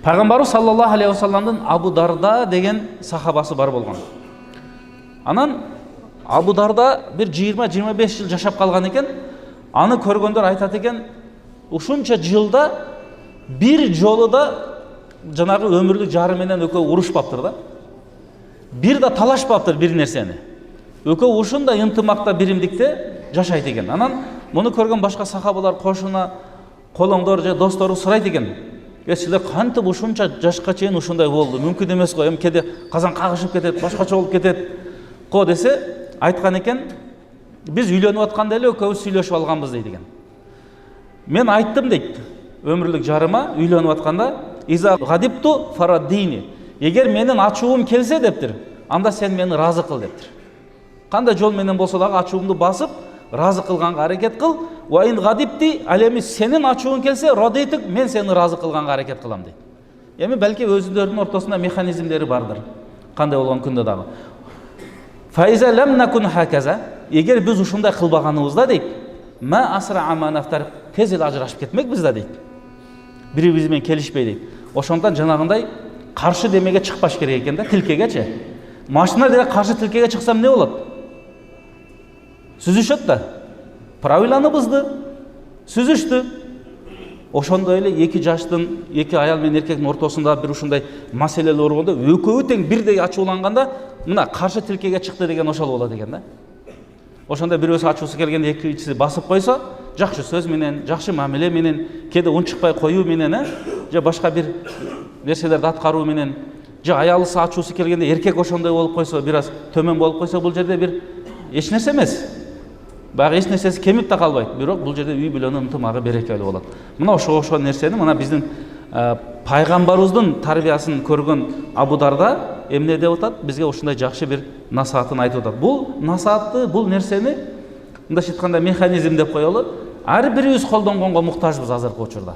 Пайгамбарыбыз саллаллаху алейхи вассаламдын Абу Дарда деген сахабасы бар болгон. Анан Абу Дарда бир 20-25 жыл жашап калган экен. Аны көргөндөр айтат экен, ушунча жылда бир жолу да жанагы өмүрлүк жары менен экөө урушпаптыр да. Бир да талашпаптыр бир нерсени. Экөө ушундай ынтымакта, биримдикте жашайт экен. Анан муну көргөн башка сахабалар кошуна колоңдор же достору сурайт экен. Силер кантип ушунча жашка чейин ушундай болду? Мүмкүн эмес го, эми кеде казан кагышып кетет, башкача болуп кетет го десе, айткан экен, биз үйлөнүп атканда эле экөөбүз сүйлөшүп алганбыз дейт экен. Мен айттым дейт, өмүрлүк жарыма үйлөнүп атканда, иза гадипту фараддини. Эгер менин ачуум келсе дептир, анда сен мени разы кыл дептир. Кандай жол менен болсо дагы ачуумду басып, разы кылганга аракет кыл. Ва ин гадипти, ал эми сенин ачууң келсе, радитик, мен сени разы кылганга аракет кылам дейт. Эми балки өзүлөрүнүн ортосунда механизмдери бардыр. Кандай болгон күндө дагы. Фаиза лам накун хаказа, эгер биз ушундай кылбаганыбызда дейт, ма асра аманафтар, тез эле ажырашып кетмекбиз да дейт. Бири-бириз менен келишпей дейт. Ошондон жанагындай каршы демеге чыкпаш керек экен да, тилкегечи. Машина деле каршы тилкеге чыксам не болот? Сүзүшөт да. Правиланы бузду, сүзүштү. Ошондой эле эки жаштын, эки аял менен эркектин ортосунда бир ушундай маселелер болгондо, экөөбү тең бирдей ачууланганда, мына каршы тилкеге чыкты деген ошол болот экен да. Ошондо бирөөсү ачуусу келгенде экинчиси басып койсо, жакшы сөз менен, жакшы мамиле менен, кээде унчукпай коюу менен, же башка бир нерселерди аткаруу менен, же аялысы ачуусу келгенде эркек ошондой болуп койсо, бир аз төмөн болуп койсо, бул жерде бир эч нерсе эмес. Баягы эч нерсеси кемип да калбайт, бирок бул жерде үй бүлөнүн ынтымагы берекелүү болот. Мына ошол нерсени мына биздин пайгамбарыбыздын тарбиясын көргөн Абу Дарда эмне деп атат? Бизге ушундай жакшы бир насаатын айтып атат. Бул насаатты, бул нерсени мындайча айтканда механизм деп коелу, ар бирибиз колдонгонго муктажбыз азыркы учурда.